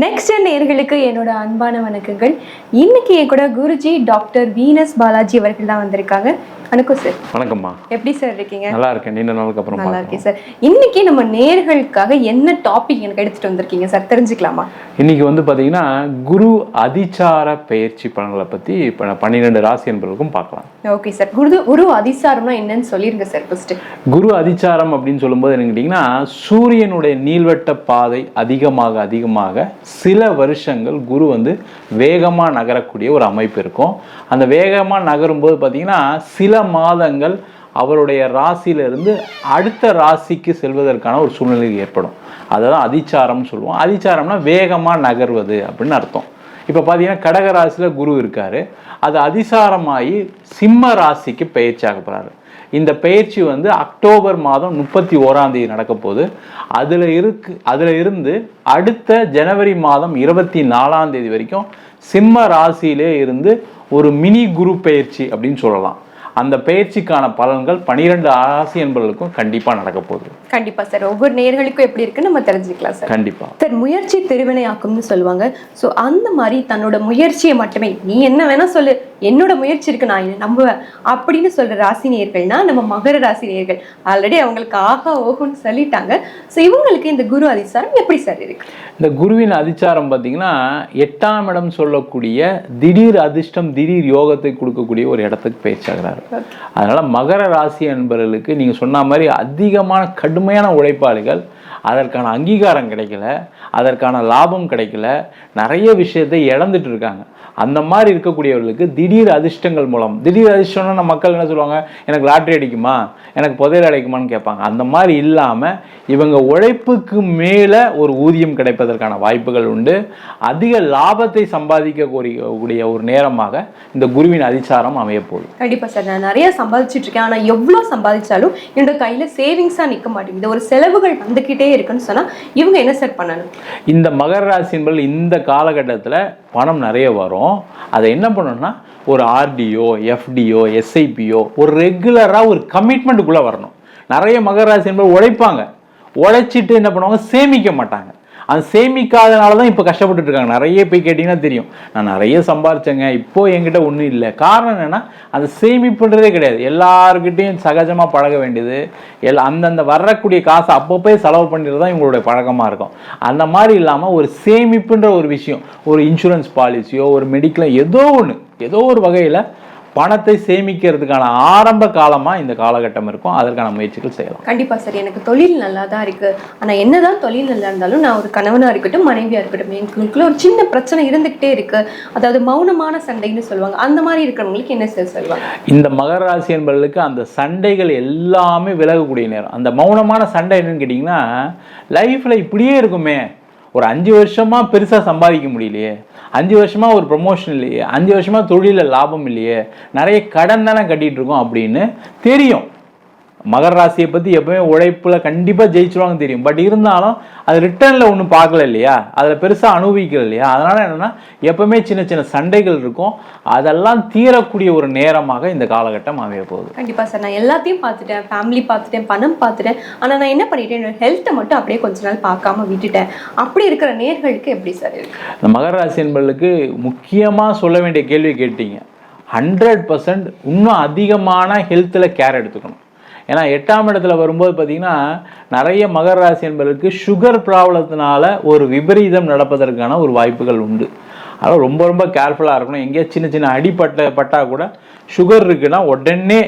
Next நேயர்களுக்கு என்னோட அன்பான வணக்கங்கள். இன்னைக்கு என் கூட குருஜி டாக்டர் வீனஸ் பாலாஜி அவர்கள் தான் வந்திருக்காங்க. வணக்கம் சார். வணக்கம்மா. எப்படி சார் இருக்கீங்க? நல்லா இருக்கேன். நீண்ட நாளுக்கு அப்புறம் நல்லா இருக்கேன் சார். இன்னைக்கு நம்ம நேயர்களுக்காக என்ன டாபிக் எனக்கு எடுத்துட்டு வந்திருக்கீங்க சார், தெரிஞ்சுக்கலாமா? இன்னைக்கு பார்த்தீங்கன்னா குரு அதிசார பயிற்சி பலன்களை பற்றி இப்போ 12 ராசி என்பவர்களுக்கும் பார்க்கலாம். Okay sir. குரு அதிசாரம்னா என்னன்னு சொல்லிருங்க சார் ஃபர்ஸ்ட். குரு அதிசாரம் அப்படின்னு சொல்லும்போது என்ன கேட்டிங்கன்னா, சூரியனுடைய நீள்வட்ட பாதை அதிகமாக சில வருஷங்கள் குரு வேகமாக நகரக்கூடிய ஒரு அமைப்பு இருக்கும். அந்த வேகமாக நகரும்போது பார்த்தீங்கன்னா சில மாதங்கள் அவருடைய ராசியிலிருந்து அடுத்த ராசிக்கு செல்வதற்கான ஒரு சூழ்நிலை ஏற்படும். அதுதான் அதிச்சாரம்னு சொல்லுவோம். அதிச்சாரம்னா வேகமாக நகர்வது அப்படின்னு அர்த்தம். இப்போ பார்த்தீங்கன்னா கடக ராசியில் குரு இருக்கார். அது அதிசாரமாகி சிம்ம ராசிக்கு பயிற்சியாக போகிறாரு. இந்த பயிற்சி அக்டோபர் மாதம் 31ஆம் தேதி நடக்க போகுது. அதில் இருந்து அடுத்த ஜனவரி மாதம் 24ஆம் தேதி வரைக்கும் சிம்ம ராசியிலே இருந்து ஒரு மினி குரு பயிற்சி அப்படின்னு சொல்லலாம். அந்த பயிற்சிக்கான பலன்கள் 12 ராசி என்பவர்களுக்கும் கண்டிப்பா நடக்க போகுது. கண்டிப்பா சார். ஒவ்வொரு நேயர்களுக்கும் எப்படி இருக்குன்னு நம்ம தெரிஞ்சுக்கலாம் சார். கண்டிப்பா சார். முயற்சி திருவினை ஆக்கும்னு சொல்லுவாங்க. ஸோ அந்த மாதிரி தன்னோட முயற்சியை மட்டுமே, நீ என்ன வேணா சொல்லு, என்னோட முயற்சி இருக்கு, நான் என்ன நம்புவேன் அப்படின்னு சொல்ற ராசி நேயர்கள்னா நம்ம மகர ராசி நேயர்கள். ஆல்ரெடி அவங்களுக்கு ஆகா ஓஹோன்னு சொல்லிட்டாங்க. ஸோ இவங்களுக்கு இந்த குரு அதிசாரம் எப்படி சார் இருக்கு? இந்த குருவின் அதிசாரம் பார்த்தீங்கன்னா 8ஆம் இடம் சொல்லக்கூடிய திடீர் அதிர்ஷ்டம், திடீர் யோகத்தை கொடுக்கக்கூடிய ஒரு இடத்துக்கு பயிற்சியாகிறாரு. அதனால மகர ராசி என்பவர்களுக்கு நீங்க சொன்ன மாதிரி அதிகமான கடுமையான உழைப்பாளிகள், அதற்கான அங்கீகாரம் கிடைக்கல, அதற்கான லாபம் கிடைக்கல, நிறைய விஷயத்தை இழந்துட்டு இருக்காங்க. அந்த மாதிரி இருக்கக்கூடியவர்களுக்கு திடீர் அதிர்ஷ்டங்கள் மூலம், திடீர் அதிர்ஷ்டம்னா நம்ம மக்கள் என்ன சொல்லுவாங்க, எனக்கு லாட்ரி அடிக்குமா, எனக்கு புதையல் அடிக்குமான்னு கேட்பாங்க. அந்த மாதிரி இல்லாமல் இவங்க உழைப்புக்கு மேலே ஒரு ஊதியம் கிடைப்பதற்கான வாய்ப்புகள் உண்டு. அதிக லாபத்தை சம்பாதிக்கக்கூடிய ஒரு நேரமாக இந்த குருவின் அதிசாரம் அமையப்போகுது. கண்டிப்பாக சார். நான் நிறைய சம்பாதிச்சுட்டு இருக்கேன், ஆனால் எவ்வளோ சம்பாதிச்சாலும் என்னோட கையில் சேவிங்ஸாக நிற்க மாட்டேங்குது, ஒரு செலவுகள் வந்துக்கிட்டே இருக்குன்னு சொன்னால் இவங்க என்ன சார் பண்ணணும்? இந்த மகர ராசி என்பது இந்த காலகட்டத்தில் பணம் நிறைய வரும். அதை என்ன பண்ணணும்னா ஒரு ஆர்டிஓ, எஃப்டிஓ, எஸ்ஐபிஓ ஒரு ரெகுலராக ஒரு கமிட்மெண்ட்டுக்குள்ளே வரணும். நிறைய மகர ராசி என்பது உழைப்பாங்க, உழைச்சிட்டு என்ன பண்ணுவாங்க, சேமிக்க மாட்டாங்க. அது சேமிக்காதனால தான் இப்போ கஷ்டப்பட்டுட்டு இருக்காங்க. நிறைய போய் கேட்டிங்கன்னா தெரியும், நான் நிறைய சம்பாரிச்சேங்க, இப்போது என்கிட்ட ஒன்றும் இல்லை. காரணம் என்னென்னா அந்த சேமிப்புன்றதே கிடையாது. எல்லாருக்கிட்டையும் சகஜமாக பழக வேண்டியது, அந்தந்த வரக்கூடிய காசை அப்பப்போ செலவு பண்ணிட்டு தான் இவங்களுடைய பழக்கமாக இருக்கும். அந்த மாதிரி இல்லாமல் ஒரு சேமிப்புன்ற ஒரு விஷயம், ஒரு இன்சூரன்ஸ் பாலிசியோ ஒரு மெடிக்கலோ ஏதோ ஒரு வகையில் பணத்தை சேமிக்கிறதுக்கான ஆரம்ப காலமாக இந்த காலகட்டம் இருக்கும். அதற்கான முயற்சிகள் செய்யலாம். கண்டிப்பாக சார். எனக்கு தொழில் நல்லா தான் இருக்குது, ஆனால் என்னதான் தொழில் நல்லா இருந்தாலும் நான் ஒரு கணவனாக இருக்கட்டும், மனைவியாக இருக்கட்டும், எங்களுக்குள்ள ஒரு சின்ன பிரச்சனை இருந்துக்கிட்டே இருக்குது. அதாவது மௌனமான சண்டைன்னு சொல்லுவாங்க. அந்த மாதிரி இருக்கிறவங்களுக்கு என்ன சார் சொல்லுவாங்க? இந்த மகர ராசி என்பவர்களுக்கு அந்த சண்டைகள் எல்லாமே விலகக்கூடிய நேரம். அந்த மௌனமான சண்டை என்னன்னு கேட்டிங்கன்னா, லைஃப்பில் இப்படியே இருக்குமே, ஒரு 5 வருஷமாக பெருசாக சம்பாதிக்க முடியலையே, 5 வருஷமாக ஒரு ப்ரமோஷன் இல்லையே, 5 வருஷமாக தொழிலில் லாபம் இல்லையே, நிறைய கடன் தானே கட்டிகிட்டு இருக்கோம் அப்படின்னு தெரியும். மகர ராசியை பற்றி எப்பவுமே உழைப்பில் கண்டிப்பாக ஜெயிச்சிருவாங்க தெரியும். பட் இருந்தாலும் அது ரிட்டர்னில் ஒன்றும் பார்க்கல இல்லையா, அதில் பெருசாக அனுபவிக்கல இல்லையா. அதனால் என்னென்னா எப்பவுமே சின்ன சின்ன சண்டைகள் இருக்கும். அதெல்லாம் தீரக்கூடிய ஒரு நேரமாக இந்த காலகட்டம் அமைய போகுது. கண்டிப்பாக சார். நான் எல்லாத்தையும் பார்த்துட்டேன், ஃபேமிலி பார்த்துட்டேன், பணம் பார்த்துட்டேன், ஆனால் நான் என்ன பண்ணிட்டேன், என்னோட ஹெல்த்தை மட்டும் அப்படியே கொஞ்ச நாள் பார்க்காம விட்டுட்டேன். அப்படி இருக்கிற நேர்களுக்கு எப்படி சார் இருக்கு? இந்த மகர ராசி என்பவர்களுக்கு முக்கியமாக சொல்ல வேண்டிய கேள்வி கேட்டீங்க. 100% இன்னும் அதிகமான ஹெல்த்தில் கேர் எடுத்துக்கணும். ஏன்னா 8ஆம் இடத்துல வரும்போது பார்த்தீங்கன்னா நிறைய மகர ராசி என்பதற்கு சுகர் ப்ராப்ளத்தினால ஒரு விபரீதம் நடப்பதற்கான ஒரு வாய்ப்புகள் உண்டு. அதனால் ரொம்ப கேர்ஃபுல்லாக இருக்கணும். எங்கேயா சின்ன சின்ன அடிப்பட்டா கூட சுகர் இருக்குன்னா உடனே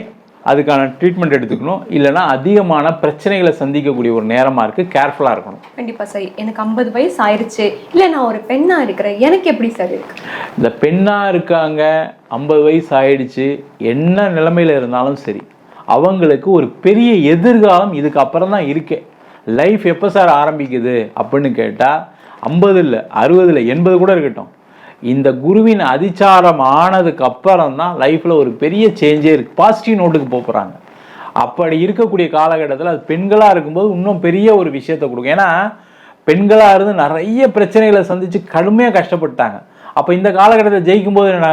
அதுக்கான ட்ரீட்மெண்ட் எடுத்துக்கணும். இல்லைனா அதிகமான பிரச்சனைகளை சந்திக்கக்கூடிய ஒரு நேரமாக இருக்குது. கேர்ஃபுல்லாக இருக்கணும். கண்டிப்பாக சார். எனக்கு 50 வயசு ஆயிடுச்சு, இல்லை நான் ஒரு பெண்ணாக இருக்கிறேன், எனக்கு எப்படி சார் இருக்கு? இந்த பெண்ணாக இருக்காங்க, 50 வயசு ஆயிடுச்சு, என்ன நிலைமையில் இருந்தாலும் சரி, அவங்களுக்கு ஒரு பெரிய எதிர்காலம் இதுக்கு அப்புறம் தான் இருக்கே. லைஃப் எப்போ சார் ஆரம்பிக்குது அப்படின்னு கேட்டால் 50 இல்லை, 60 இல்லை, 80 கூட இருக்கட்டும். இந்த குருவின் அதிசாரம் ஆனதுக்கு அப்புறம் தான் லைஃப்பில் ஒரு பெரிய சேஞ்சே இருக்குது. பாசிட்டிவ் நோட்டுக்கு போகிறாங்க. அப்படி இருக்கக்கூடிய காலகட்டத்தில் அது பெண்களாக இருக்கும்போது இன்னும் பெரிய ஒரு விஷயத்தை கொடுக்கும். ஏன்னா பெண்களாக இருந்து நிறைய பிரச்சனைகளை சந்தித்து கடுமையாக கஷ்டப்பட்டாங்க. அப்போ இந்த காலகட்டத்தை ஜெயிக்கும் போது என்ன,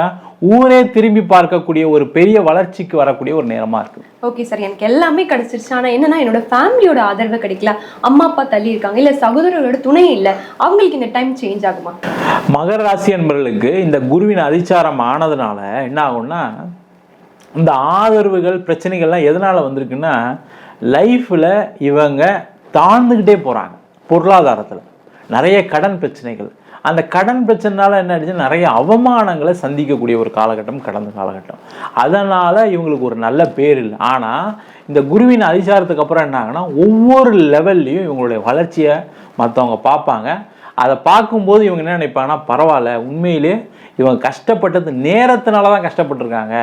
ஊரே திரும்பி பார்க்கக்கூடிய ஒரு பெரிய வளர்ச்சிக்கு வரக்கூடிய ஒரு நேரமா இருக்கு. ஓகே சார், எனக்கு எல்லாமே கிடைச்சிருச்சு. ஆனா என்னன்னா என்னோட ஃபேமிலியோட ஆதரவு கிடைக்கல, அம்மா அப்பா தள்ளி இருக்காங்க, இல்ல சகோதரர்களோட துணை இல்லை, அவங்களுக்கு இந்த டைம் சேஞ்ச் ஆகுமா? மகர ராசி என்பவர்களுக்கு இந்த குருவின் அதிச்சாரம் ஆனதுனால என்ன ஆகும்னா, இந்த ஆதரவுகள் பிரச்சனைகள்லாம் எதனால வந்திருக்குன்னா, லைஃப்ல இவங்க தாழ்ந்துக்கிட்டே போறாங்க. பொருளாதாரத்தில் நிறைய கடன் பிரச்சனைகள், அந்த கடன் பிரச்சனைனால என்ன ஆயிடுச்சு, நிறைய அவமானங்களை சந்திக்கக்கூடிய ஒரு காலகட்டம் கடந்த காலகட்டம். அதனால் இவங்களுக்கு ஒரு நல்ல பேர் இல்லை. ஆனால் இந்த குருவின் அதிசாரத்துக்கு அப்புறம் என்ன ஆகுனா, ஒவ்வொரு லெவல்லையும் இவங்களுடைய வளர்ச்சியை மற்றவங்க பார்ப்பாங்க. அதை பார்க்கும்போது இவங்க என்ன நினைப்பாங்கன்னா, பரவாயில்ல, உண்மையிலே இவங்க கஷ்டப்பட்டது நேரத்தினால தான் கஷ்டப்பட்டுருக்காங்க,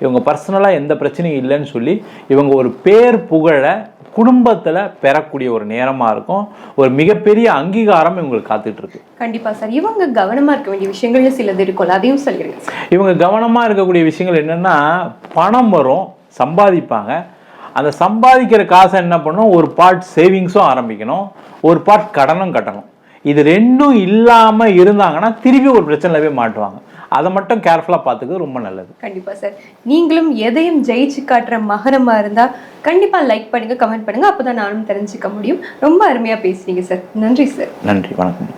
இவங்க பர்சனலாக எந்த பிரச்சனையும் இல்லைன்னு சொல்லி இவங்க ஒரு பேர் புகழை குடும்பத்தில் பெறக்கூடிய ஒரு நேரமாக இருக்கும். ஒரு மிகப்பெரிய அங்கீகாரம் இவங்களுக்கு காத்துட்டு இருக்கு. கண்டிப்பாக சார். இவங்க கவனமாக இருக்க வேண்டிய விஷயங்கள்ல சிலது இருக்கும்ல, அதையும் சொல்லிடுங்க. இவங்க கவனமாக இருக்கக்கூடிய விஷயங்கள் என்னென்னா, பணம் வரும், சம்பாதிப்பாங்க. அந்த சம்பாதிக்கிற காசை என்ன பண்ணணும், ஒரு பார்ட் சேவிங்ஸும் ஆரம்பிக்கணும், ஒரு பார்ட் கடனும் கட்டணும். இது ரெண்டும் இல்லாமல் இருந்தாங்கன்னா திருப்பி ஒரு பிரச்சனையில போய் மாட்டுவாங்க. அதை மட்டும் கேர்ஃபுல்லாக பார்த்துக்கிறது ரொம்ப நல்லது. கண்டிப்பாக சார். நீங்களும் எதையும் ஜெயிச்சு காட்டுற மகரமாக இருந்தால் கண்டிப்பாக லைக் பண்ணுங்கள், கமெண்ட் பண்ணுங்கள். அப்போ தான் நானும் தெரிஞ்சுக்க முடியும். ரொம்ப அருமையாக பேசுனீங்க சார். நன்றி சார். நன்றி, வணக்கம்.